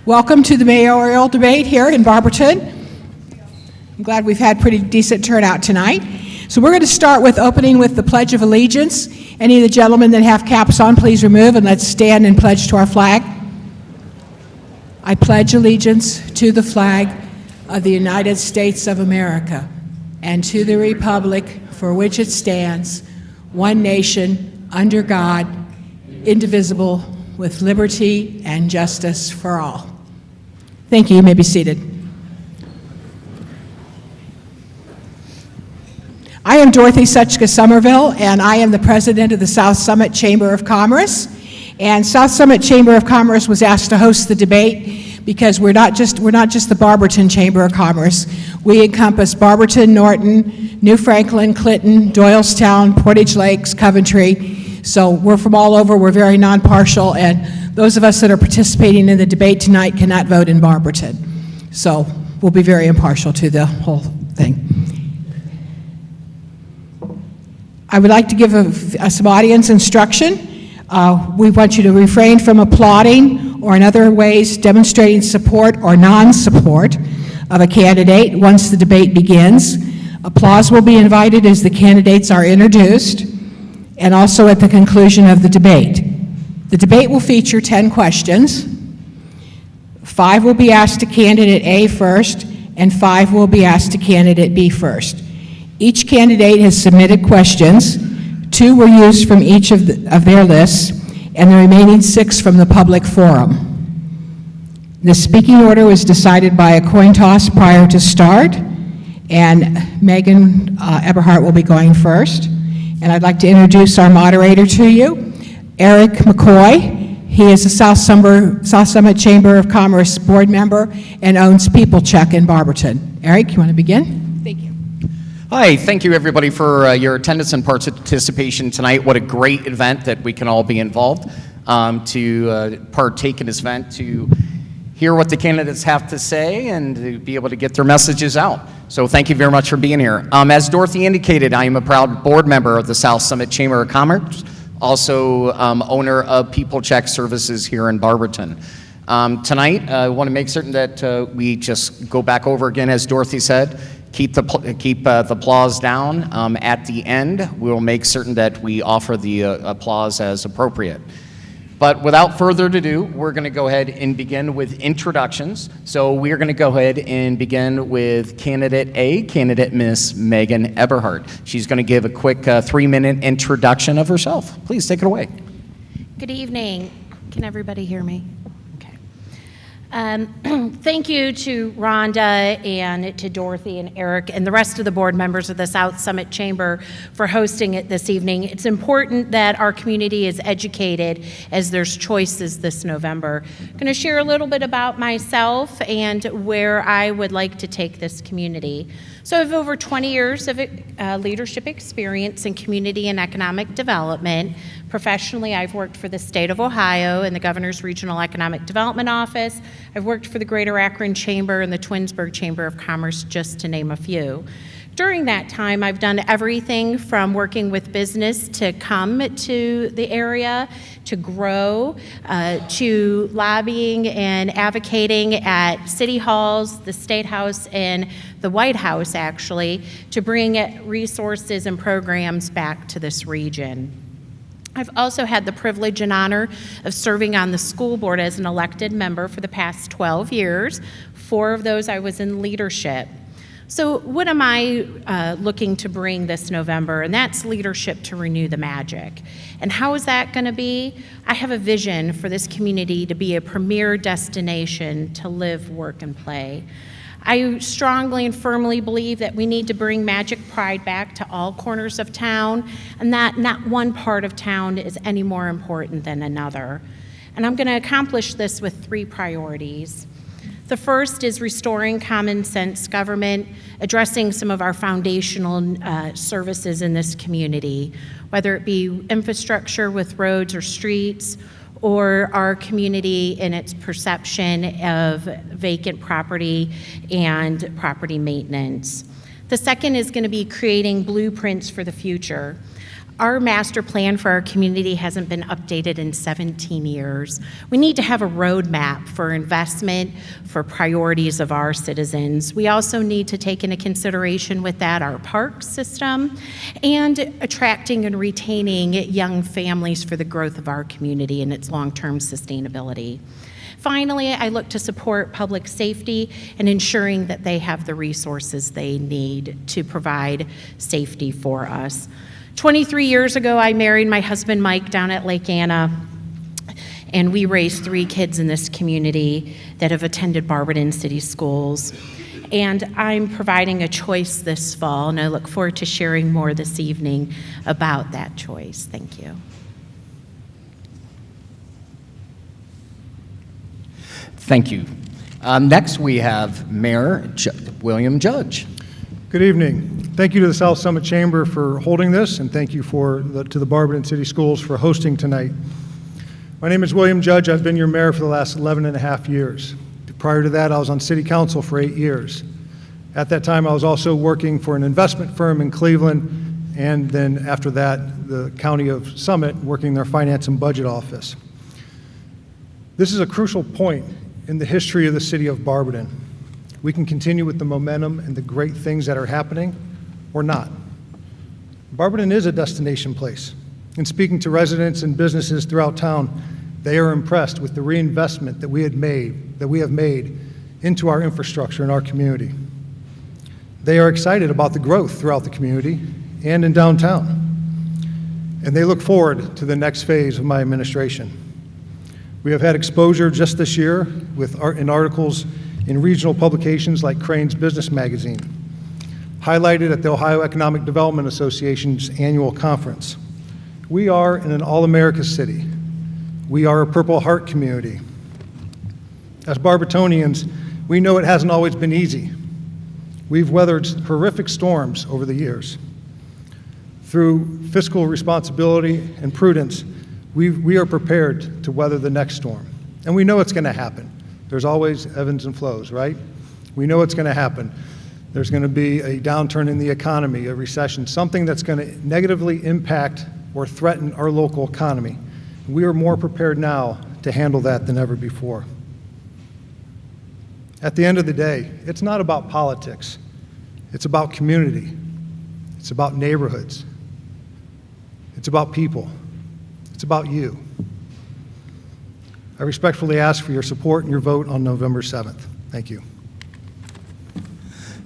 Welcome to the mayoral debate here in Barberton. I'm glad we've had pretty decent turnout tonight. So we're going to start with opening with the Pledge of Allegiance. Any of the gentlemen that have caps on, please remove, and let's stand and pledge to our flag. I pledge allegiance to the flag of the United States of America and to the republic for which it stands, one nation, under God, indivisible, with liberty and justice for all. Thank you. You may be seated. I am Dorothy Suchka Somerville, and I am the president of the South Summit Chamber of Commerce. And South Summit Chamber of Commerce was asked to host the debate because we're not just the Barberton Chamber of Commerce. We encompass Barberton, Norton, New Franklin, Clinton, Doylestown, Portage Lakes, Coventry. So we're from all over. We're very non-partial, and those of us that are participating in the debate tonight cannot vote in Barberton. So we'll be very impartial to the whole thing. I would like to give some audience instruction. We want you to refrain from applauding or in other ways demonstrating support or non-support of a candidate once the debate begins. Applause will be invited as the candidates are introduced and also at the conclusion of the debate. The debate will feature 10 questions. 5 will be asked to candidate A first, and 5 will be asked to candidate B first. Each candidate has submitted questions. 2 were used from each of their lists, and the remaining 6 from the public forum. The speaking order was decided by a coin toss prior to start, and Megan Eberhardt will be going first. And I'd like to introduce our moderator to you, Eric McCoy. He is a South Summit Chamber of Commerce board member and owns People Check in Barberton. Eric, you want to begin? Thank you. Hi, thank you everybody for your attendance and participation tonight. What a great event that we can all be involved to partake in this event, to hear what the candidates have to say and to be able to get their messages out. So thank you very much for being here. As Dorothy indicated, I am a proud board member of the South Summit Chamber of Commerce, also owner of People Check Services here in Barberton. Tonight, I want to make certain that we just go back over again, as Dorothy said, keep the applause down. At the end, we'll make certain that we offer the applause as appropriate. But without further ado, we're going to go ahead and begin with introductions. So we're going to go ahead and begin with candidate A, candidate Miss Megan Eberhardt. She's going to give a quick 3-minute introduction of herself. Please take it away. Good evening. Can everybody hear me? Thank you to Rhonda and to Dorothy and Eric and the rest of the board members of the South Summit Chamber for hosting it this evening. It's important that our community is educated as there's choices this November. I'm going to share a little bit about myself and where I would like to take this community. So I have over 20 years of leadership experience in community and economic development. Professionally, I've worked for the state of Ohio in the Governor's Regional Economic Development Office. I've worked for the Greater Akron Chamber and the Twinsburg Chamber of Commerce, just to name a few. During that time, I've done everything from working with business to come to the area, to grow, to lobbying and advocating at city halls, the State House, and the White House, actually, to bring resources and programs back to this region. I've also had the privilege and honor of serving on the school board as an elected member for the past 12 years. 4 of those I was in leadership. So what am I looking to bring this November? And that's leadership to renew the magic. And how is that going to be? I have a vision for this community to be a premier destination to live, work, and play. I strongly and firmly believe that we need to bring Magic Pride back to all corners of town, and that not one part of town is any more important than another. And I'm going to accomplish this with 3 priorities. The first is restoring common sense government, addressing some of our foundational services in this community, whether it be infrastructure with roads or streets, or our community in its perception of vacant property and property maintenance. The second is going to be creating blueprints for the future. Our master plan for our community hasn't been updated in 17 years. We need to have a roadmap for investment, for priorities of our citizens. We also need to take into consideration with that our park system and attracting and retaining young families for the growth of our community and its long-term sustainability. Finally, I look to support public safety and ensuring that they have the resources they need to provide safety for us. 23 years ago, I married my husband Mike down at Lake Anna, and we raised 3 kids in this community that have attended Barberton City Schools. And I'm providing a choice this fall, and I look forward to sharing more this evening about that choice. Thank you. Thank you. Next, we have Mayor William Judge. Good evening. Thank you to the South Summit Chamber for holding this, and thank you to the Barberton City Schools for hosting tonight. My name is William Judge. I've been your mayor for the last 11 and a half years. Prior to that, I was on City Council for 8 years. At that time, I was also working for an investment firm in Cleveland, and then after that, the County of Summit, working their finance and budget office. This is a crucial point in the history of the City of Barberton. We can continue with the momentum and the great things that are happening, or not. Barberton is a destination place. In speaking to residents and businesses throughout town, they are impressed with the reinvestment that we have made into our infrastructure in our community. They are excited about the growth throughout the community and in downtown. And they look forward to the next phase of my administration. We have had exposure just this year in articles in regional publications like Crane's Business Magazine, highlighted at the Ohio Economic Development Association's annual conference. We are in an all-America city. We are a Purple Heart community. As Barbertonians, we know it hasn't always been easy. We've weathered horrific storms over the years. Through fiscal responsibility and prudence, we are prepared to weather the next storm. And we know it's going to happen. There's always ebbs and flows, right? We know it's going to happen. There's going to be a downturn in the economy, a recession, something that's going to negatively impact or threaten our local economy. We are more prepared now to handle that than ever before. At the end of the day, it's not about politics. It's about community. It's about neighborhoods. It's about people. It's about you. I respectfully ask for your support and your vote on November 7th. Thank you.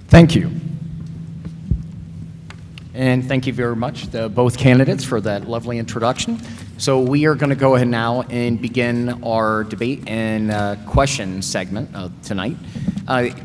Thank you. And thank you very much to both candidates for that lovely introduction. So we are going to go ahead now and begin our debate and question segment tonight.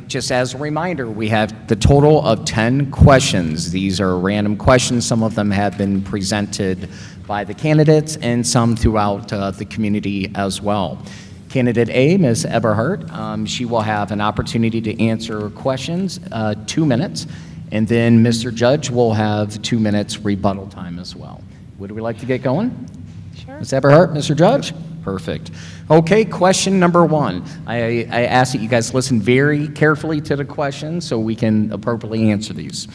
Just as a reminder, we have the total of 10 questions. These are random questions. Some of them have been presented by the candidates and some throughout the community as well. Candidate A, Ms. Eberhardt, she will have an opportunity to answer questions, 2 minutes, and then Mr. Judge will have 2 minutes rebuttal time as well. Would we like to get going? Sure. Ms. Eberhardt, Mr. Judge? Perfect. Okay, question number 1. I ask that you guys listen very carefully to the questions so we can appropriately answer these.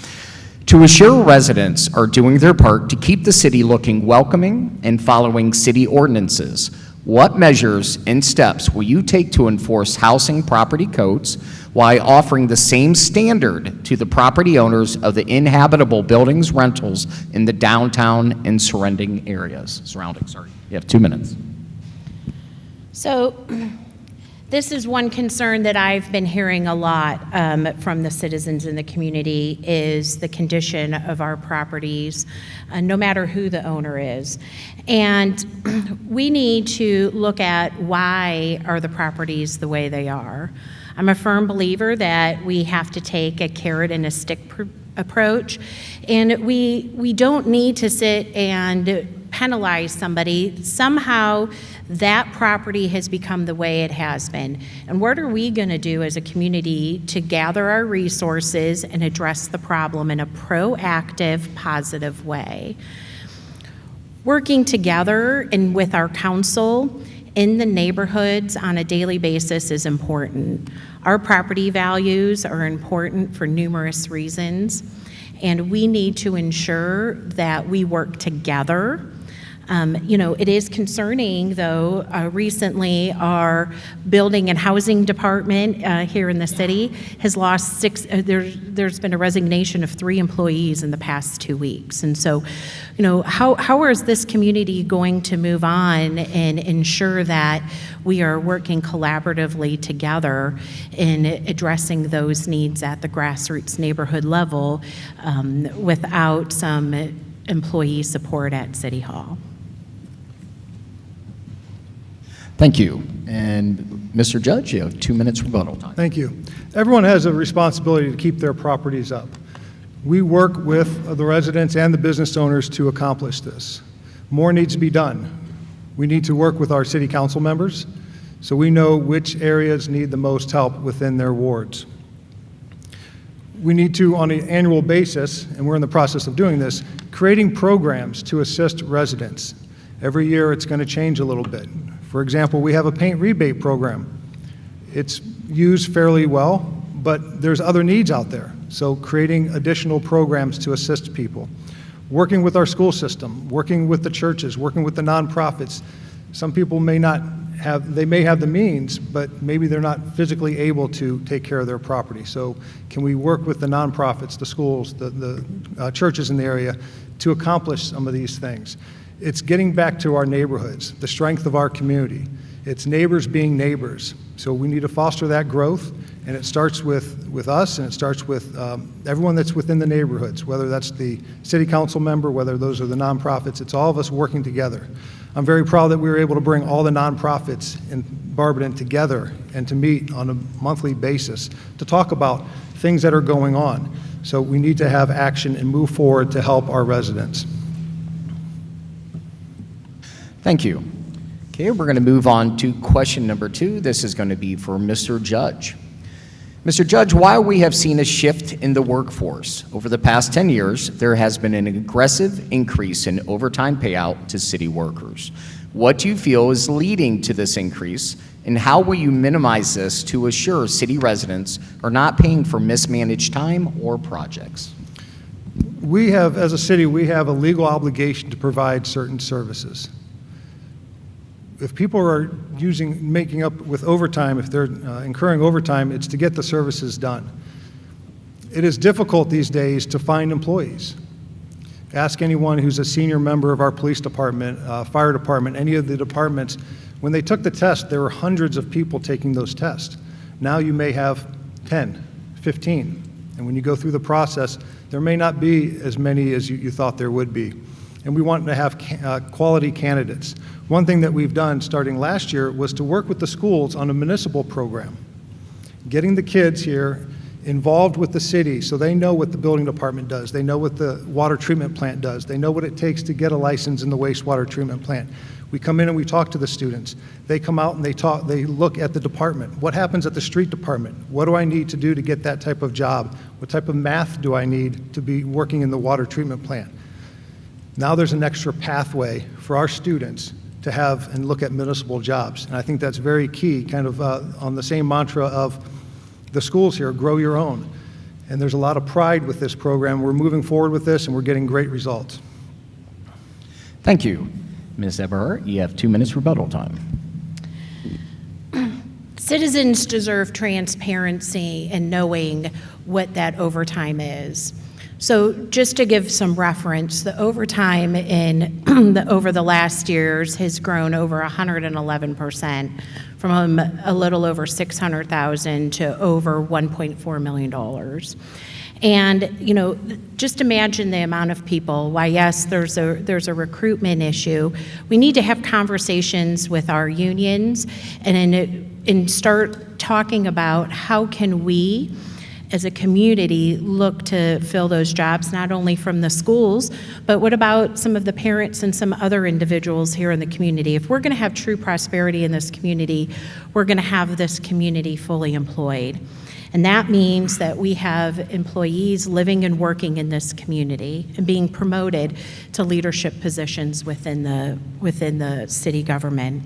To assure residents are doing their part to keep the city looking welcoming and following city ordinances, what measures and steps will you take to enforce housing property codes while offering the same standard to the property owners of the inhabitable buildings rentals in the downtown and surrounding areas? Sorry. You have 2 minutes. So this is one concern that I've been hearing a lot from the citizens in the community is the condition of our properties, no matter who the owner is. And we need to look at why are the properties the way they are. I'm a firm believer that we have to take a carrot and a stick approach, and we don't need to sit and penalize somebody. Somehow that property has become the way it has been. And what are we going to do as a community to gather our resources and address the problem in a proactive, positive way? Working together and with our council in the neighborhoods on a daily basis is important. Our property values are important for numerous reasons. and we need to ensure that we work together. It is concerning, though, recently our building and housing department here in the city has lost there's been a resignation of 3 employees in the past 2 weeks. And so, how is this community going to move on and ensure that we are working collaboratively together in addressing those needs at the grassroots neighborhood level without some employee support at City Hall? Thank you. And Mr. Judge, you have 2 minutes rebuttal time. Thank you. Everyone has a responsibility to keep their properties up. We work with the residents and the business owners to accomplish this. More needs to be done. We need to work with our city council members so we know which areas need the most help within their wards. We need to, on an annual basis, and we're in the process of doing this, creating programs to assist residents. Every year it's going to change a little bit. For example, we have a paint rebate program. It's used fairly well, but there's other needs out there. So creating additional programs to assist people. Working with our school system, working with the churches, working with the nonprofits. Some people may not have, they may have the means, but maybe they're not physically able to take care of their property. So can we work with the nonprofits, the schools, the churches in the area to accomplish some of these things? It's getting back to our neighborhoods, the strength of our community. It's neighbors being neighbors. So we need to foster that growth, and it starts with us, and it starts with everyone that's within the neighborhoods, whether that's the city council member, whether those are the nonprofits. It's all of us working together. I'm very proud that we were able to bring all the nonprofits in Barberton together and to meet on a monthly basis to talk about things that are going on. So we need to have action and move forward to help our residents. Thank you. Okay, we're going to move on to question number 2. This is going to be for Mr. Judge. Mr. Judge, while we have seen a shift in the workforce over the past 10 years, there has been an aggressive increase in overtime payout to city workers. What do you feel is leading to this increase, and how will you minimize this to assure city residents are not paying for mismanaged time or projects? We have, as a city, we have a legal obligation to provide certain services. If people are making up with overtime, if they're incurring overtime, it's to get the services done. It is difficult these days to find employees. Ask anyone who's a senior member of our police department, fire department, any of the departments. When they took the test, there were hundreds of people taking those tests. Now you may have 10, 15. And when you go through the process, there may not be as many as you thought there would be. And we want to have quality candidates. One thing that we've done starting last year was to work with the schools on a municipal program, getting the kids here involved with the city so they know what the building department does, they know what the water treatment plant does, they know what it takes to get a license in the wastewater treatment plant. We come in and we talk to the students. They come out and they look at the department. What happens at the street department? What do I need to do to get that type of job? What type of math do I need to be working in the water treatment plant? Now there's an extra pathway for our students to have and look at municipal jobs. And I think that's very key, kind of on the same mantra of the schools here, grow your own. And there's a lot of pride with this program. We're moving forward with this and we're getting great results. Thank you. Ms. Eberhardt, you have 2 minutes rebuttal time. Citizens deserve transparency and knowing what that overtime is. So just to give some reference, the overtime over the last years has grown over 111%, from a little over $600,000 to over $1.4 million. And just imagine the amount of people. Why, yes, there's a recruitment issue. We need to have conversations with our unions and start talking about how can we, as a community, look to fill those jobs, not only from the schools, but what about some of the parents and some other individuals here in the community? If we're going to have true prosperity in this community, we're going to have this community fully employed. And that means that we have employees living and working in this community and being promoted to leadership positions within the city government.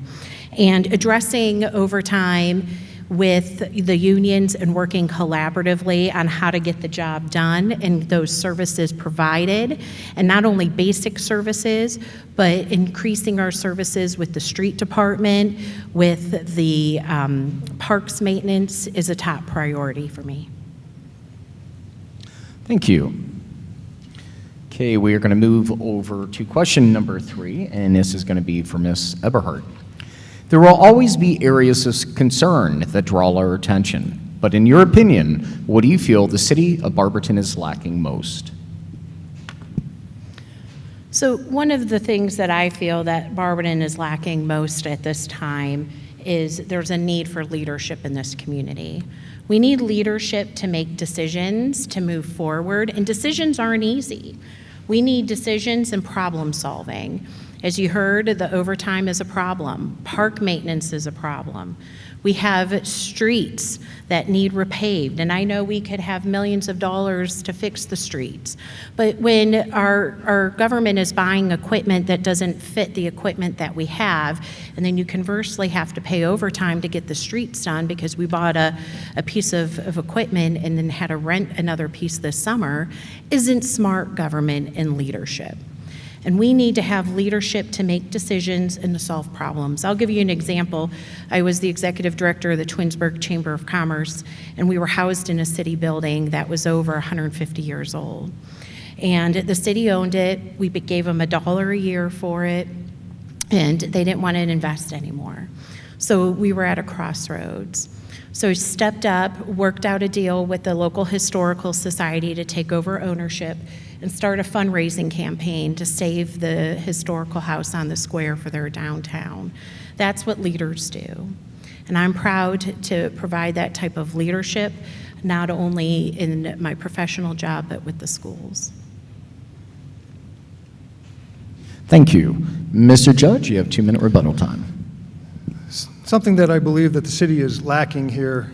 And addressing overtime, with the unions and working collaboratively on how to get the job done and those services provided, and not only basic services, but increasing our services with the street department, with the parks maintenance is a top priority for me. Thank you. Okay, we are going to move over to question number 3, and this is going to be for Ms. Eberhardt. There will always be areas of concern that draw our attention, but in your opinion, what do you feel the city of Barberton is lacking most? So one of the things that I feel that Barberton is lacking most at this time is there's a need for leadership in this community. We need leadership to make decisions, to move forward, and decisions aren't easy. We need decisions and problem solving. As you heard, the overtime is a problem. Park maintenance is a problem. We have streets that need repaved, and I know we could have millions of dollars to fix the streets. But when our government is buying equipment that doesn't fit the equipment that we have, and then you conversely have to pay overtime to get the streets done because we bought a piece of equipment and then had to rent another piece this summer, isn't smart government and leadership. And we need to have leadership to make decisions and to solve problems. I'll give you an example. I was the executive director of the Twinsburg Chamber of Commerce, and we were housed in a city building that was over 150 years old. And the city owned it. We gave them $1 a year for it, and they didn't want to invest anymore. So we were at a crossroads. So I stepped up, worked out a deal with the local historical society to take over ownership and start a fundraising campaign to save the historical house on the square for their downtown. That's what leaders do. And I'm proud to provide that type of leadership, not only in my professional job, but with the schools. Thank you. Mr. Judge, you have 2-minute rebuttal time. Something that I believe that the city is lacking here,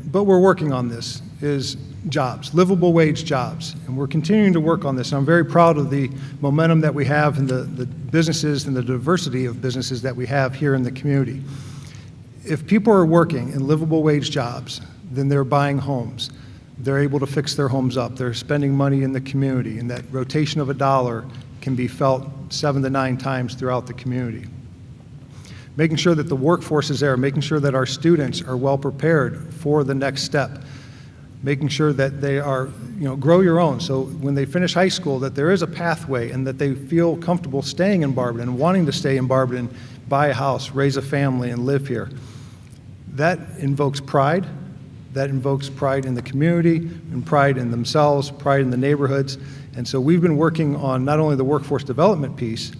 but we're working on this, is jobs, livable wage jobs. And we're continuing to work on this. I'm very proud of the momentum that we have and the businesses and the diversity of businesses that we have here in the community. If people are working in livable wage jobs, then they're buying homes. They're able to fix their homes up. They're spending money in the community, and that rotation of $1 can be felt 7 to 9 times throughout the community. Making sure that the workforce is there, making sure that our students are well prepared for the next step, making sure that they are, grow your own. So when they finish high school, that there is a pathway and that they feel comfortable staying in Barberton and wanting to stay in Barberton, buy a house, raise a family, and live here. That invokes pride. That invokes pride in the community and pride in themselves, pride in the neighborhoods. And so we've been working on not only the workforce development piece,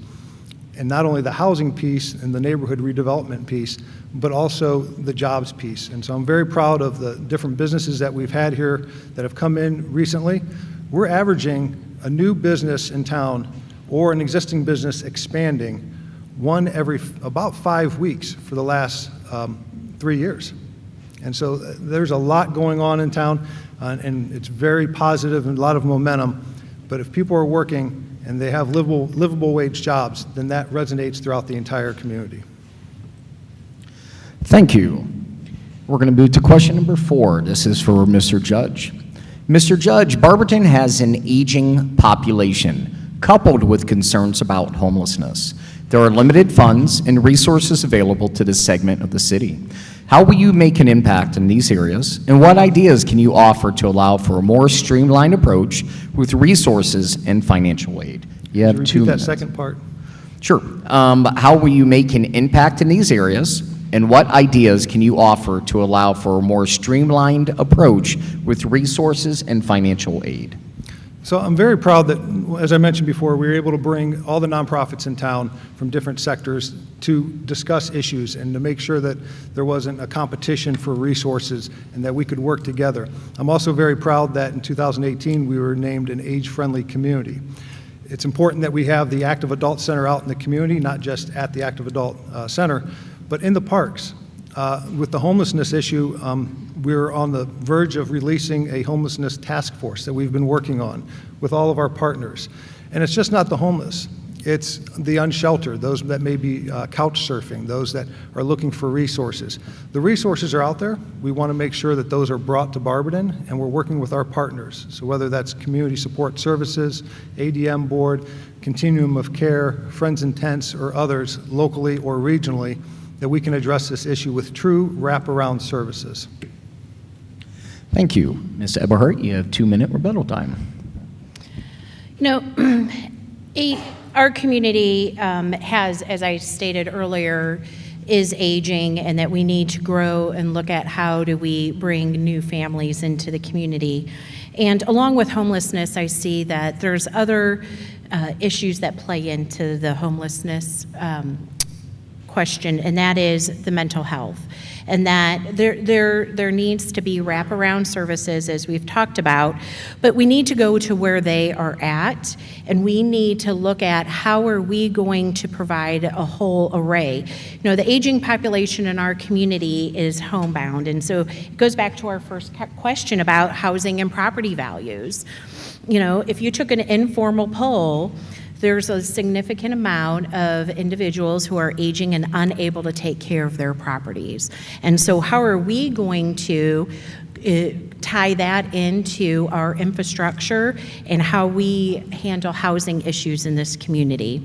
and not only the housing piece and the neighborhood redevelopment piece, but also the jobs piece. And so I'm very proud of the different businesses that we've had here that have come in recently. We're averaging a new business in town or an existing business expanding one every about 5 weeks for the last 3 years. And so there's a lot going on in town, and it's very positive and a lot of momentum. But if people are working and they have livable wage jobs, then that resonates throughout the entire community. Thank you. We're going to move to question number 4. This is for Mr. Judge. Mr. Judge, Barberton has an aging population coupled with concerns about homelessness. There are limited funds and resources available to this segment of the city. How will you make an impact in these areas, and what ideas can you offer to allow for a more streamlined approach with resources and financial aid? You have 2 minutes. Repeat that second part. Sure. How will you make an impact in these areas, and what ideas can you offer to allow for a more streamlined approach with resources and financial aid? So I'm very proud that, as I mentioned before, we were able to bring all the nonprofits in town from different sectors to discuss issues and to make sure that there wasn't a competition for resources and that we could work together. I'm also very proud that in 2018 we were named an age-friendly community. It's important that we have the Active Adult Center out in the community, not just at the Active Adult Center, but in the parks. With the homelessness issue, we're on the verge of releasing a homelessness task force that we've been working on with all of our partners. And it's just not the homeless. It's the unsheltered, those that may be couch surfing, those that are looking for resources. The resources are out there. We want to make sure that those are brought to Barberton, and we're working with our partners. So whether that's Community Support Services, ADM Board, Continuum of Care, Friends in Tents, or others locally or regionally, that we can address this issue with true wraparound services. Thank you. Ms. Eberhardt, you have 2-minute rebuttal time. You know, our community has, as I stated earlier, is aging, and that we need to grow and look at how do we bring new families into the community. And along with homelessness, I see that there's other issues that play into the homelessness question, and that is the mental health. And that there needs to be wraparound services, as we've talked about, but we need to go to where they are at, and we need to look at how are we going to provide a whole array. You know, the aging population in our community is homebound, and so it goes back to our first question about housing and property values. You know, if you took an informal poll, there's a significant amount of individuals who are aging and unable to take care of their properties. And so how are we going to tie that into our infrastructure and how we handle housing issues in this community?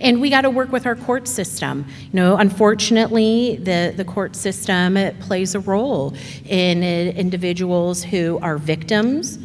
And we got to work with our court system. You know, unfortunately, the court system plays a role in individuals who are victims,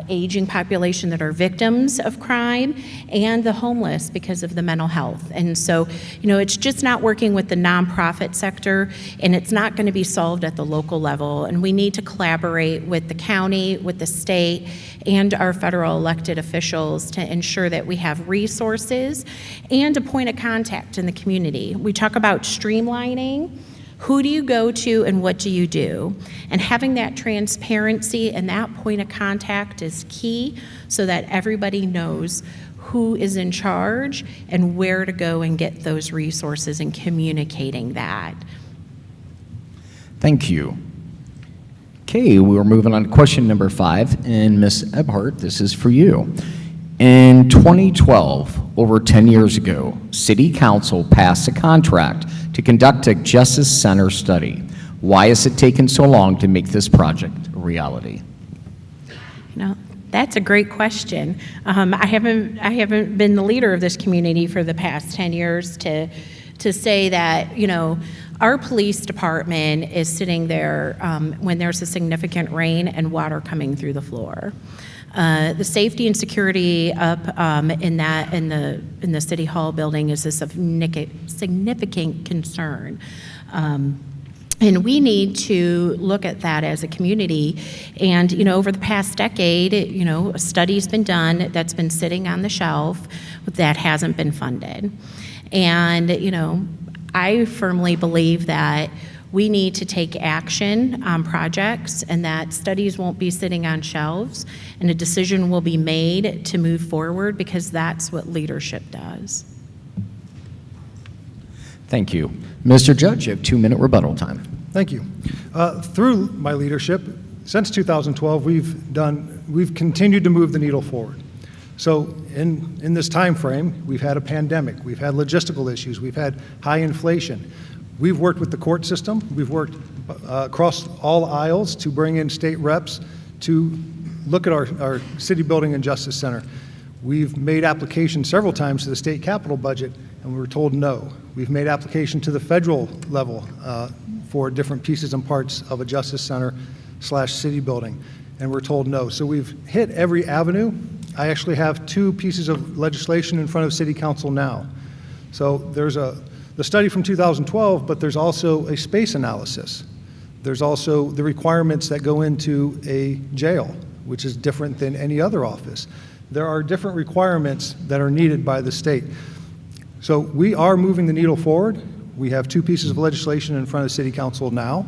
aging population that are victims of crime, and the homeless because of the mental health. And so, you know, it's just not working with the nonprofit sector, and it's not going to be solved at the local level. And we need to collaborate with the county, with the state, and our federal elected officials to ensure that we have resources and a point of contact in the community. We talk about streamlining. Who do you go to and what do you do? And having that transparency and that point of contact is key so that everybody knows who is in charge and where to go and get those resources and communicating that. Thank you. Okay, we're moving on to question number 5, and Ms. Eberhardt, this is for you. In 2012, over 10 years ago, City Council passed a contract to conduct a Justice Center study. Why has it taken so long to make this project a reality? You know, that's a great question. I haven't been the leader of this community for the past 10 years to say that, you know, our police department is sitting there when there's a significant rain and water coming through the floor. The safety and security up in the City Hall building is a significant concern. And we need to look at that as a community. And, you know, over the past decade, you know, a study's been done that's been sitting on the shelf that hasn't been funded. And, you know, I firmly believe that we need to take action on projects, and that studies won't be sitting on shelves, and a decision will be made to move forward, because that's what leadership does. Thank you. Mr. Judge, you have 2-minute rebuttal time. Thank you. Through my leadership, since 2012, we've continued to move the needle forward. So in this time frame, we've had a pandemic, we've had logistical issues, we've had high inflation. We've worked with the court system, we've worked across all aisles to bring in state reps to look at our city building and justice center. We've made applications several times to the state capital budget, and we were told no. We've made application to the federal level for different pieces and parts of a justice center / city building, and we're told no. So we've hit every avenue. I actually have 2 pieces of legislation in front of City Council now. So there's the study from 2012, but there's also a space analysis. There's also the requirements that go into a jail, which is different than any other office. There are different requirements that are needed by the state. So we are moving the needle forward. We have 2 pieces of legislation in front of City Council now.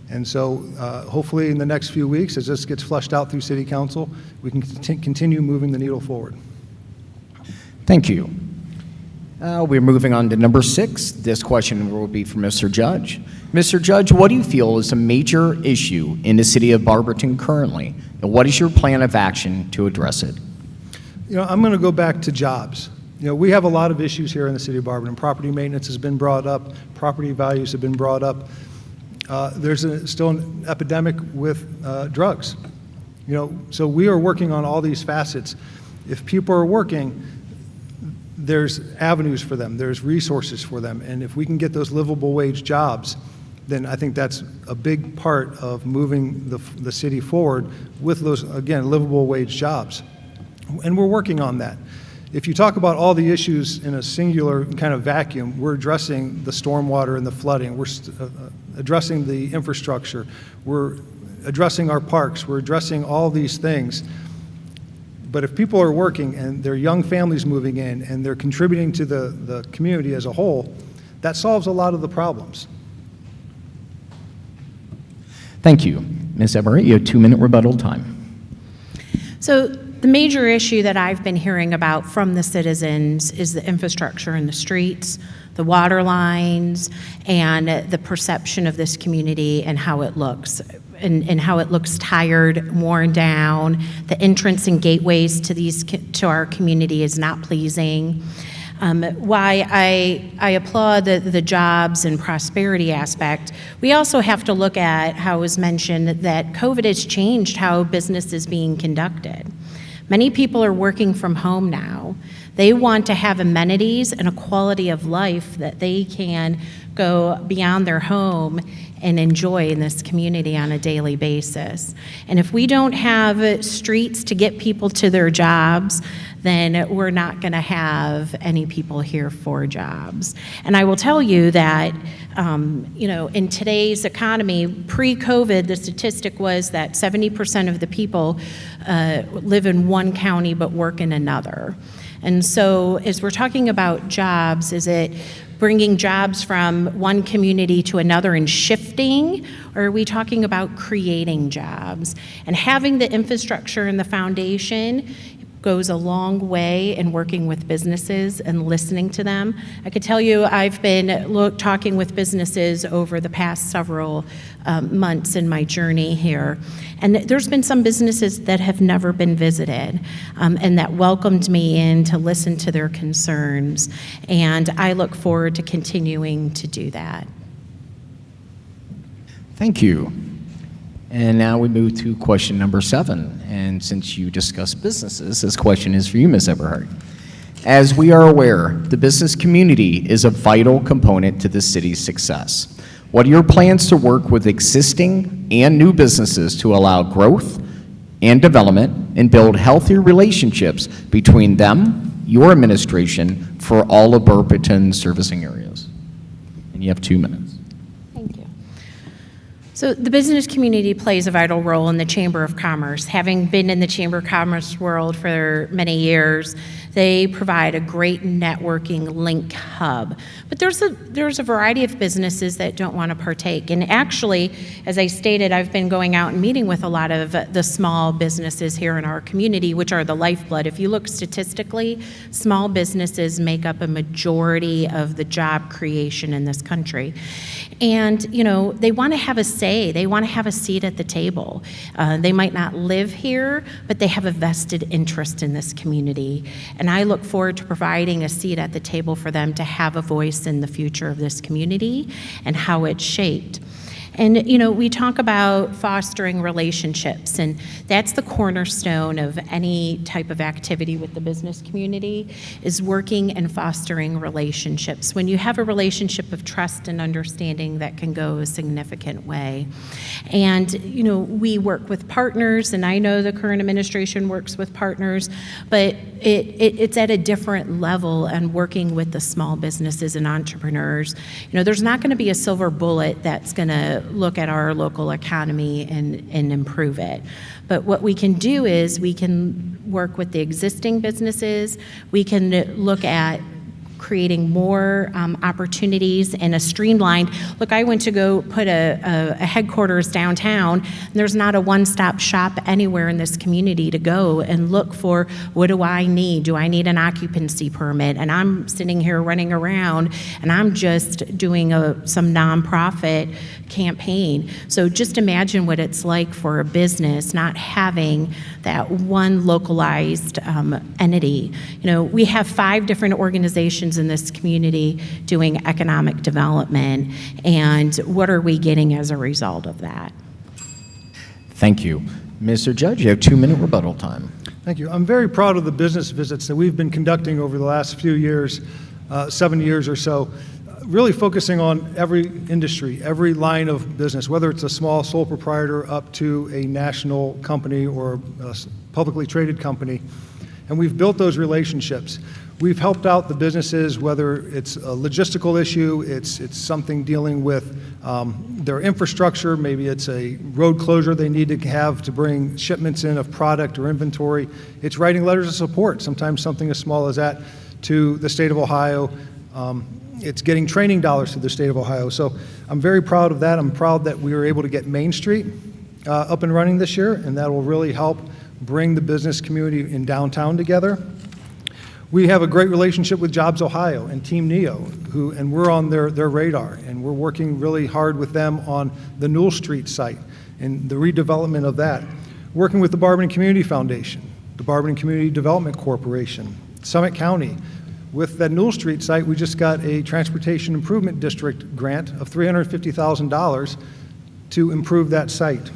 And so hopefully in the next few weeks, as this gets flushed out through City Council, we can continue moving the needle forward. Thank you. We're moving on to number 6. This question will be for Mr. Judge. Mr. Judge, what do you feel is a major issue in the City of Barberton currently, and what is your plan of action to address it? You know, I'm going to go back to jobs. You know, we have a lot of issues here in the city of Barberton. Property maintenance has been brought up, property values have been brought up. There's still an epidemic with drugs. You know, so we are working on all these facets. If people are working, there's avenues for them, there's resources for them, and if we can get those livable wage jobs, then I think that's a big part of moving the city forward with those, again, livable wage jobs. And we're working on that. If you talk about all the issues in a singular kind of vacuum, we're addressing the stormwater and the flooding, we're addressing the infrastructure, we're addressing our parks, we're addressing all these things. But if people are working and they're young families moving in and they're contributing to the community as a whole, that solves a lot of the problems. Thank you. Ms. Everett, you have 2-minute rebuttal time. So the major issue that I've been hearing about from the citizens is the infrastructure in the streets, the water lines, and the perception of this community and how it looks. And how it looks tired, worn down. The entrance and gateways to our community is not pleasing. Why I applaud the jobs and prosperity aspect, we also have to look at how it was mentioned that COVID has changed how business is being conducted. Many people are working from home now. They want to have amenities and a quality of life that they can go beyond their home and enjoy in this community on a daily basis. And if we don't have streets to get people to their jobs, then we're not going to have any people here for jobs. And I will tell you that, you know, in today's economy, pre-COVID, the statistic was that 70% of the people live in one county but work in another. And so as we're talking about jobs, is it bringing jobs from one community to another and shifting, or are we talking about creating jobs? And having the infrastructure and the foundation goes a long way in working with businesses and listening to them. I could tell you I've been talking with businesses over the past several months in my journey here, and there's been some businesses that have never been visited and that welcomed me in to listen to their concerns, and I look forward to continuing to do that. Thank you. And now we move to question number 7. And since you discussed businesses, this question is for you, Ms. Eberhardt. As we are aware, the business community is a vital component to the city's success. What are your plans to work with existing and new businesses to allow growth and development and build healthier relationships between them, your administration, for all of Barberton's servicing areas? And you have 2 minutes. So the business community plays a vital role in the Chamber of Commerce. Having been in the Chamber of Commerce world for many years, they provide a great networking link hub. But there's a variety of businesses that don't want to partake. And actually, as I stated, I've been going out and meeting with a lot of the small businesses here in our community, which are the lifeblood. If you look statistically, small businesses make up a majority of the job creation in this country. And, you know, they want to have a say. They want to have a seat at the table. They might not live here, but they have a vested interest in this community. And I look forward to providing a seat at the table for them to have a voice in the future of this community and how it's shaped. And, you know, we talk about fostering relationships, and that's the cornerstone of any type of activity with the business community, is working and fostering relationships. When you have a relationship of trust and understanding, that can go a significant way. And, you know, we work with partners, and I know the current administration works with partners, but it's at a different level and working with the small businesses and entrepreneurs. You know, there's not going to be a silver bullet that's going to look at our local economy and improve it. But what we can do is we can work with the existing businesses, we can look at creating more opportunities and a streamlined, look, I went to go put a headquarters downtown, and there's not a one-stop shop anywhere in this community to go and look for, what do I need? Do I need an occupancy permit? And I'm sitting here running around, and I'm just doing some nonprofit campaign. So just imagine what it's like for a business not having that one localized entity. You know, we have 5 different organizations in this community doing economic development, and what are we getting as a result of that? Thank you. Mr. Judge, you have 2-minute rebuttal time. Thank you. I'm very proud of the business visits that we've been conducting over the last few years, 7 years or so, really focusing on every industry, every line of business, whether it's a small sole proprietor up to a national company or a publicly traded company. And we've built those relationships. We've helped out the businesses, whether it's a logistical issue, it's something dealing with their infrastructure, maybe it's a road closure they need to have to bring shipments in of product or inventory. It's writing letters of support, sometimes something as small as that, to the state of Ohio. It's getting training dollars to the state of Ohio. So I'm very proud of that. I'm proud that we were able to get Main Street up and running this year, and that will really help bring the business community in downtown together. We have a great relationship with Jobs Ohio and Team NEO, and we're on their radar, and we're working really hard with them on the Newell Street site and the redevelopment of that. Working with the Barberton Community Foundation, the Barberton Community Development Corporation, Summit County. With that Newell Street site, we just got a Transportation Improvement District grant of $350,000 to improve that site.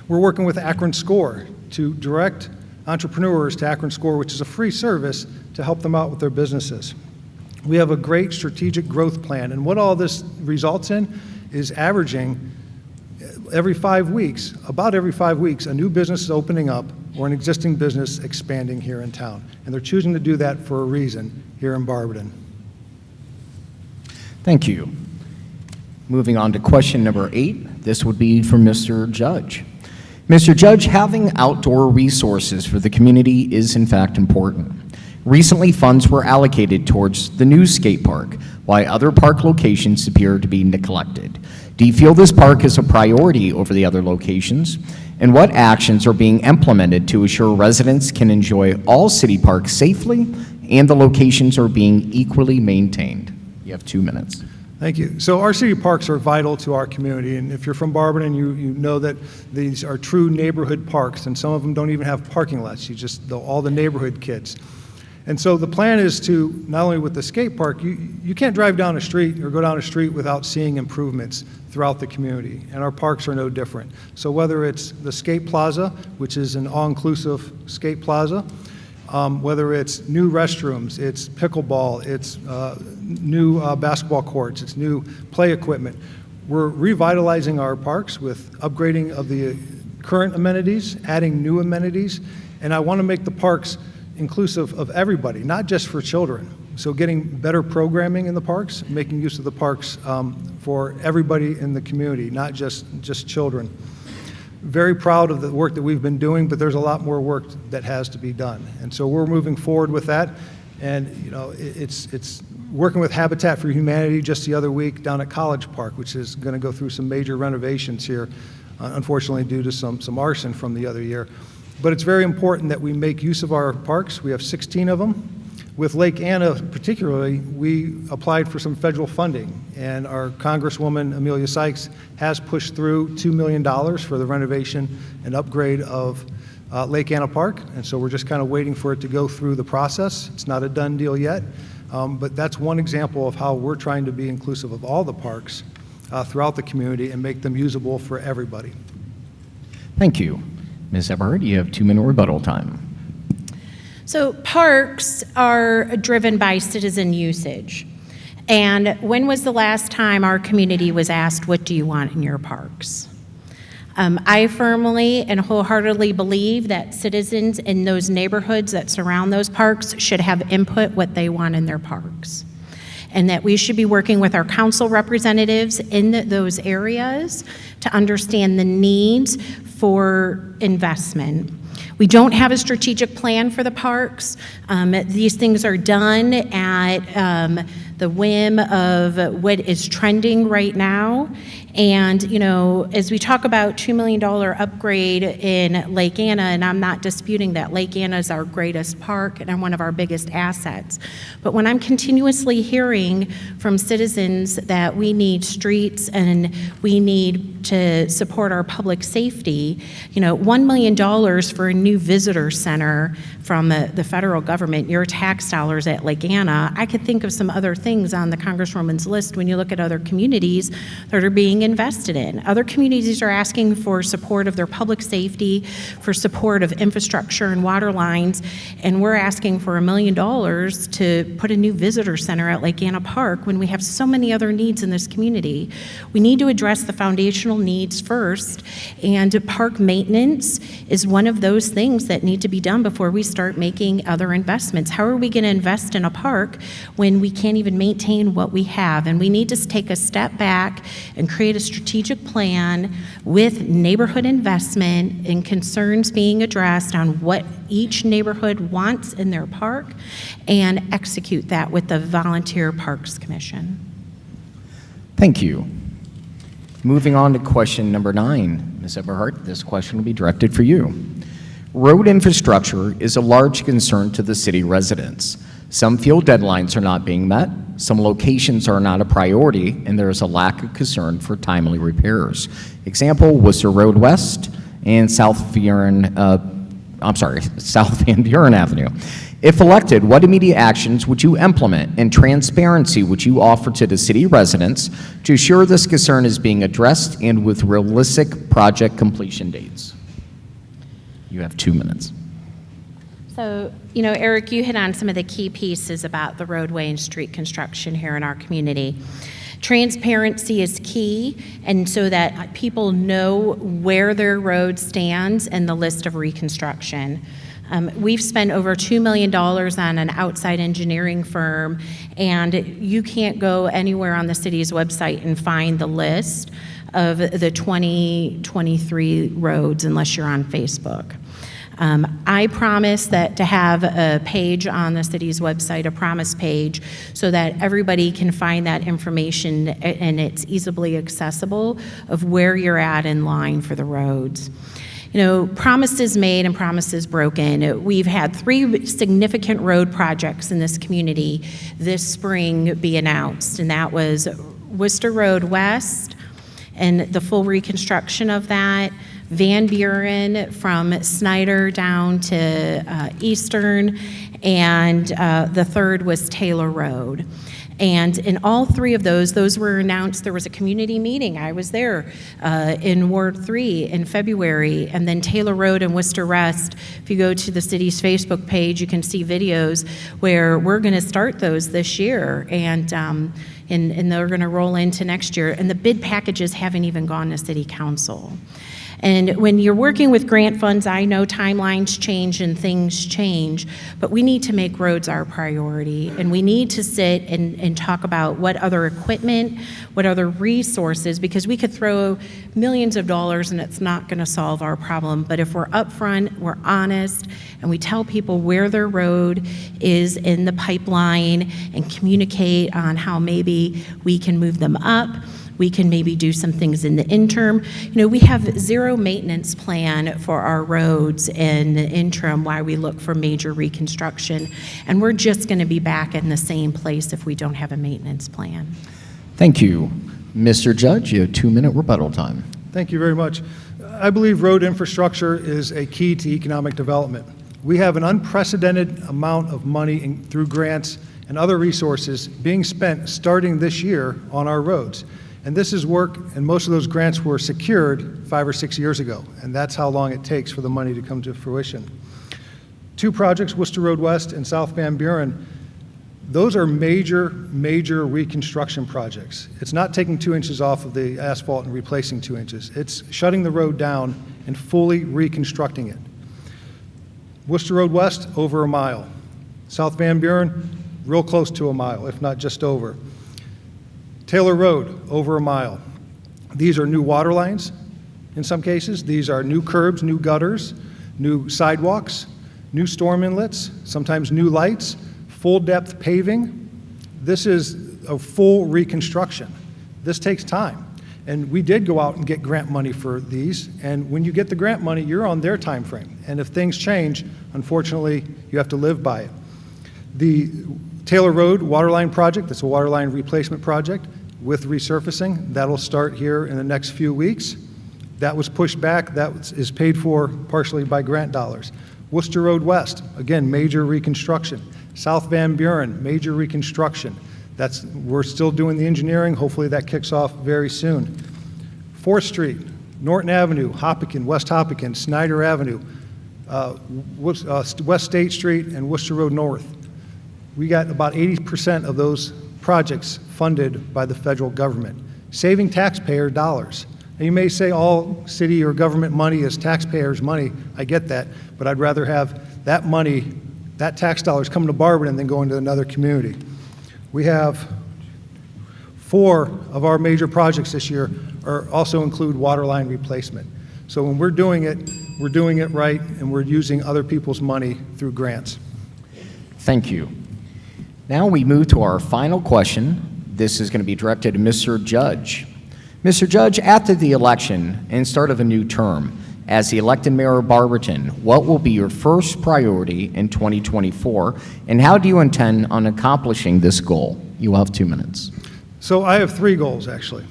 We're working with Akron SCORE to direct entrepreneurs to Akron SCORE, which is a free service to help them out with their businesses. We have a great strategic growth plan, and what all this results in is averaging every 5 weeks, about every 5 weeks, a new business is opening up or an existing business expanding here in town. And they're choosing to do that for a reason here in Barberton. Thank you. Moving on to question number 8. This would be from Mr. Judge. Mr. Judge, having outdoor resources for the community is in fact important. Recently, funds were allocated towards the new skate park, while other park locations appear to be neglected. Do you feel this park is a priority over the other locations? And what actions are being implemented to assure residents can enjoy all city parks safely and the locations are being equally maintained? You have 2 minutes. Thank you. So our city parks are vital to our community, and if you're from Barberton, you know that these are true neighborhood parks, and some of them don't even have parking lots. All the neighborhood kids. And so the plan is to, not only with the skate park, you can't drive down a street or go down a street without seeing improvements throughout the community, and our parks are no different. So whether it's the skate plaza, which is an all-inclusive skate plaza, whether it's new restrooms, it's pickleball, it's new basketball courts, it's new play equipment. We're revitalizing our parks with upgrading of the current amenities, adding new amenities, and I want to make the parks inclusive of everybody, not just for children. So getting better programming in the parks, making use of the parks for everybody in the community, not just children. Very proud of the work that we've been doing, but there's a lot more work that has to be done. And so we're moving forward with that. And you know, it's working with Habitat for Humanity just the other week down at College Park, which is going to go through some major renovations here, unfortunately due to some arson from the other year. But it's very important that we make use of our parks. We have 16 of them. With Lake Anna particularly, we applied for some federal funding, and our Congresswoman Amelia Sykes has pushed through $2 million for the renovation and upgrade of Lake Anna Park, and so we're just kind of waiting for it to go through the process. It's not a done deal yet, but that's one example of how we're trying to be inclusive of all the parks throughout the community and make them usable for everybody. Thank you. Ms. Eberhard, you have 2-minute rebuttal time. So parks are driven by citizen usage. And when was the last time our community was asked, what do you want in your parks? I firmly and wholeheartedly believe that citizens in those neighborhoods that surround those parks should have input what they want in their parks. and that we should be working with our council representatives in those areas to understand the needs for investment. We don't have a strategic plan for the parks. These things are done at the whim of what is trending right now. And, you know, as we talk about $2 million upgrade in Lake Anna, and I'm not disputing that Lake Anna is our greatest park and one of our biggest assets, but when I'm continuously hearing from citizens that we need streets and we need to support our public safety, you know, $1 million for a new visitor center from the federal government, your tax dollars at Lake Anna, I could think of some other things on the Congresswoman's list when you look at other communities that are being invested in. Other communities are asking for support of their public safety, for support of infrastructure and water lines, and we're asking for $1 million to put a new visitor center at Lake Anna Park when we have so many other needs in this community. We need to address the foundational needs first, and park maintenance is one of those things that need to be done before we start making other investments. How are we going to invest in a park when we can't even maintain what we have? And we need to take a step back and create a strategic plan with neighborhood investment and concerns being addressed on what each neighborhood wants in their park and execute that with the Volunteer Parks Commission. Thank you. Moving on to question number 9. Ms. Eberhardt, this question will be directed for you. Road infrastructure is a large concern to the city residents. Some feel deadlines are not being met, some locations are not a priority, and there is a lack of concern for timely repairs. Example, Worcester Road West and South Van Buren Avenue. If elected, what immediate actions would you implement and transparency would you offer to the city residents to ensure this concern is being addressed and with realistic project completion dates? You have 2 minutes. So, you know, Eric, you hit on some of the key pieces about the roadway and street construction here in our community. Transparency is key, and so that people know where their road stands and the list of reconstruction. We've spent over $2 million on an outside engineering firm, and you can't go anywhere on the city's website and find the list of the 2023 roads unless you're on Facebook. I promise that to have a page on the city's website, a promise page, so that everybody can find that information and it's easily accessible of where you're at in line for the roads. You know, promises made and promises broken. We've had 3 significant road projects in this community this spring be announced, and that was Worcester Road West and the full reconstruction of that, Van Buren from Snyder down to Eastern, and the third was Taylor Road. And in all 3 of those were announced. There was a community meeting. I was there in Ward 3 in February. And then Taylor Road and Worcester West, if you go to the city's Facebook page, you can see videos where we're going to start those this year. And they're going to roll into next year. And the bid packages haven't even gone to city council. And when you're working with grant funds, I know timelines change and things change, but we need to make roads our priority, and we need to sit and talk about what other equipment, what other resources, because we could throw millions of dollars and it's not going to solve our problem. But if we're upfront, we're honest, and we tell people where their road is in the pipeline and communicate on how maybe we can move them up, we can maybe do some things in the interim. You know, we have 0 maintenance plan for our roads in the interim while we look for major reconstruction, and we're just going to be back in the same place if we don't have a maintenance plan. Thank you. Mr. Judge, you have 2-minute rebuttal time. Thank you very much. I believe road infrastructure is a key to economic development. We have an unprecedented amount of money through grants and other resources being spent starting this year on our roads. And this is work, and most of those grants were secured 5 or 6 years ago, and that's how long it takes for the money to come to fruition. 2 projects, Worcester Road West and South Van Buren, those are major reconstruction projects. It's not taking 2 inches off of the asphalt and replacing 2 inches. It's shutting the road down and fully reconstructing it. Worcester Road West, over a mile. South Van Buren, real close to a mile, if not just over. Taylor Road, over a mile. These are new water lines in some cases. These are new curbs, new gutters, new sidewalks, new storm inlets, sometimes new lights, full depth paving. This is a full reconstruction. This takes time. And we did go out and get grant money for these. And when you get the grant money, you're on their time frame. And if things change, unfortunately, you have to live by it. The Taylor Road waterline project, that's a waterline replacement project with resurfacing. That'll start here in the next few weeks. That was pushed back. That is paid for partially by grant dollars. Worcester Road West, again, major reconstruction. South Van Buren, major reconstruction. We're still doing the engineering. Hopefully that kicks off very soon. 4th Street, Norton Avenue, Hopkinton, West Hopkinton, Snyder Avenue, West State Street, and Worcester Road North. We got about 80% of those projects funded by the federal government, saving taxpayer dollars. Now you may say all city or government money is taxpayers' money. I get that, but I'd rather have that money, that tax dollars come to Barberton than go into another community. We have 4 of our major projects this year also include waterline replacement. So when we're doing it right, and we're using other people's money through grants. Thank you. Now we move to our final question. This is going to be directed to Mr. Judge. Mr. Judge, after the election and start of a new term, as the elected mayor of Barberton, what will be your first priority in 2024, and how do you intend on accomplishing this goal? You will have 2 minutes. So I have 3 goals, actually.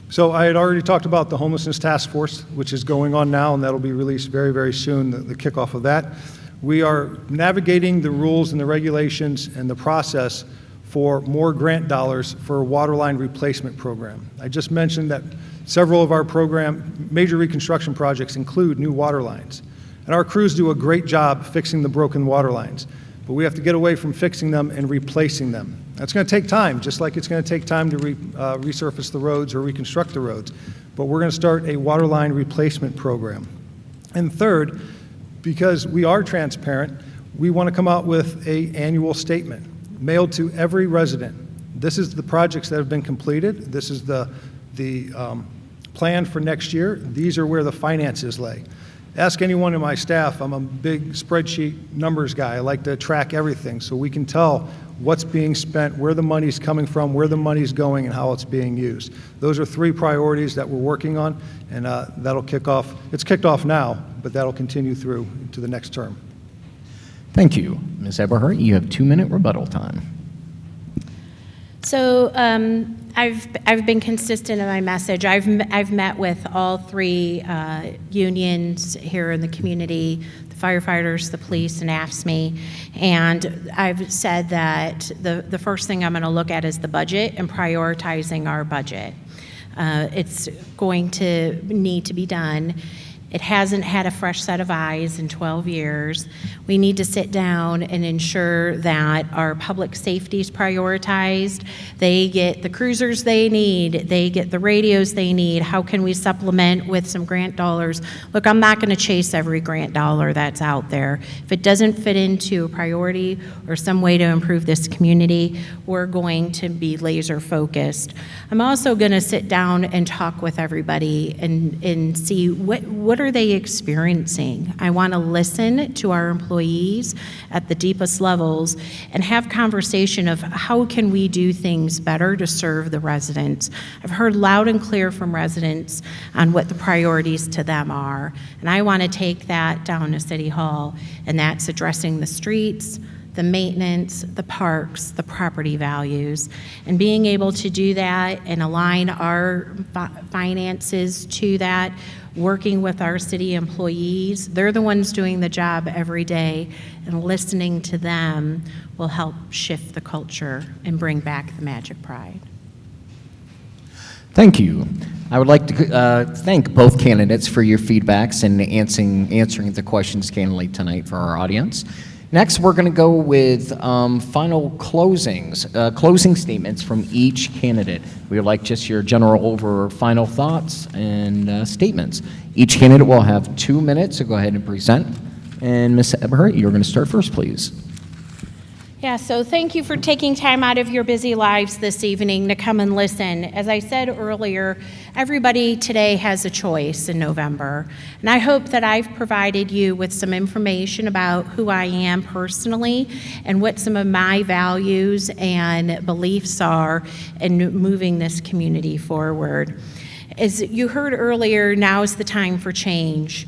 So I had already talked about the homelessness task force, which is going on now, and that'll be released very, very soon, the kickoff of that. We are navigating the rules and the regulations and the process for more grant dollars for a waterline replacement program. I just mentioned that several of our major reconstruction projects include new water lines. And our crews do a great job fixing the broken water lines. But we have to get away from fixing them and replacing them. That's going to take time, just like it's going to take time to resurface the roads or reconstruct the roads. But we're going to start a waterline replacement program. And third, because we are transparent, we want to come out with an annual statement mailed to every resident. This is the projects that have been completed. This is the plan for next year. These are where the finances lay. Ask anyone in my staff. I'm a big spreadsheet numbers guy. I like to track everything so we can tell what's being spent, where the money's coming from, where the money's going, and how it's being used. Those are 3 priorities that we're working on, and that'll kick off. It's kicked off now, but that'll continue through to the next term. Thank you. Ms. Eberhardt, you have 2-minute rebuttal time. So I've been consistent in my message. I've met with all 3 unions here in the community, the firefighters, the police, and AFSCME, and I've said that the first thing I'm going to look at is the budget and prioritizing our budget. It's going to need to be done. It hasn't had a fresh set of eyes in 12 years. We need to sit down and ensure that our public safety is prioritized. They get the cruisers they need. They get the radios they need. How can we supplement with some grant dollars? Look, I'm not going to chase every grant dollar that's out there. If it doesn't fit into a priority or some way to improve this community, we're going to be laser focused. I'm also going to sit down and talk with everybody and see what are they experiencing. I want to listen to our employees at the deepest levels and have conversation of how can we do things better to serve the residents. I've heard loud and clear from residents on what the priorities to them are, and I want to take that down to City Hall, and that's addressing the streets, the maintenance, the parks, the property values, and being able to do that and align our finances to that, working with our city employees. They're the ones doing the job every day, and listening to them will help shift the culture and bring back the Magic Pride. Thank you. I would like to thank both candidates for your feedbacks and answering the questions candidly tonight for our audience. Next, we're going to go with final closing statements from each candidate. We would like just your general final thoughts and statements. Each candidate will have 2 minutes, so go ahead and present. And Ms. Eberhardt, you're going to start first, please. Yeah, so thank you for taking time out of your busy lives this evening to come and listen. As I said earlier, everybody today has a choice in November, and I hope that I've provided you with some information about who I am personally and what some of my values and beliefs are in moving this community forward. As you heard earlier, now is the time for change.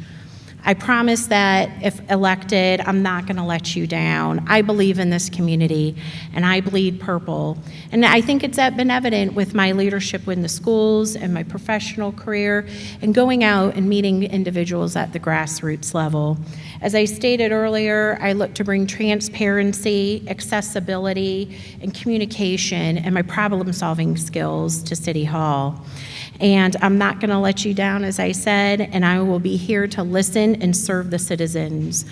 I promise that if elected, I'm not going to let you down. I believe in this community, and I bleed purple. And I think it's been evident with my leadership in the schools and my professional career and going out and meeting individuals at the grassroots level. As I stated earlier, I look to bring transparency, accessibility, and communication and my problem-solving skills to City Hall. And I'm not going to let you down, as I said, and I will be here to listen and serve the citizens.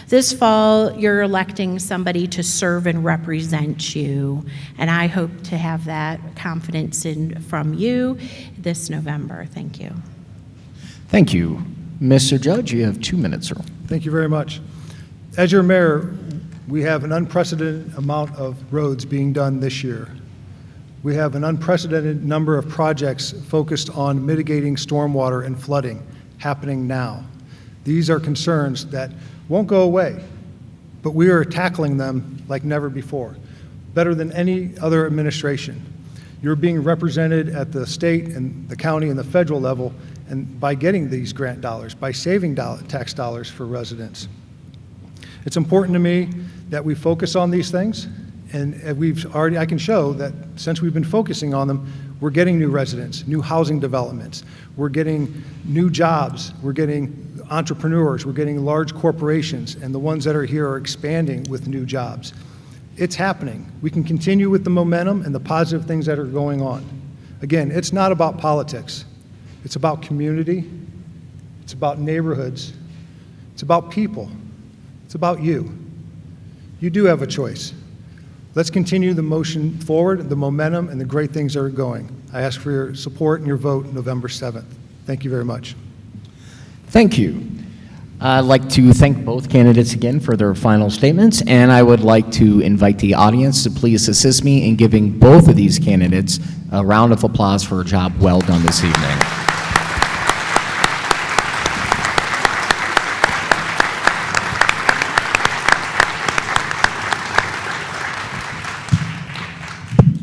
This fall, you're electing somebody to serve and represent you, and I hope to have that confidence from you this November. Thank you. Thank you. Mr. Judge, you have 2 minutes, sir. Thank you very much. As your mayor, we have an unprecedented amount of roads being done this year. We have an unprecedented number of projects focused on mitigating stormwater and flooding happening now. These are concerns that won't go away, but we are tackling them like never before, better than any other administration. You're being represented at the state and the county and the federal level, and by getting these grant dollars, by saving tax dollars for residents. It's important to me that we focus on these things. And I can show that since we've been focusing on them, we're getting new residents, new housing developments, we're getting new jobs, we're getting entrepreneurs, we're getting large corporations, and the ones that are here are expanding with new jobs. It's happening. We can continue with the momentum and the positive things that are going on. Again, it's not about politics. It's about community. It's about neighborhoods. It's about people. It's about you. You do have a choice. Let's continue the motion forward, the momentum, and the great things that are going. I ask for your support and your vote November 7th. Thank you very much. Thank you. I'd like to thank both candidates again for their final statements, and I would like to invite the audience to please assist me in giving both of these candidates a round of applause for a job well done this evening.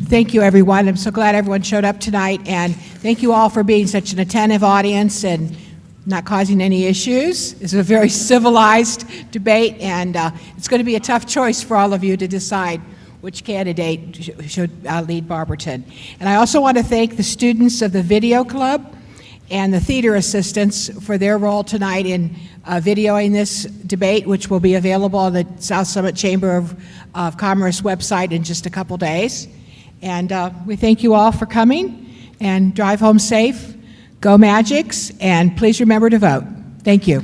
Thank you, everyone. I'm so glad everyone showed up tonight, and thank you all for being such an attentive audience and not causing any issues. It's a very civilized debate, and it's going to be a tough choice for all of you to decide which candidate should lead Barberton. And I also want to thank the students of the Video Club and the theater assistants for their role tonight in videoing this debate, which will be available on the South Summit Chamber of Commerce website in just a couple days. And we thank you all for coming, and drive home safe, go Magics, and please remember to vote. Thank you.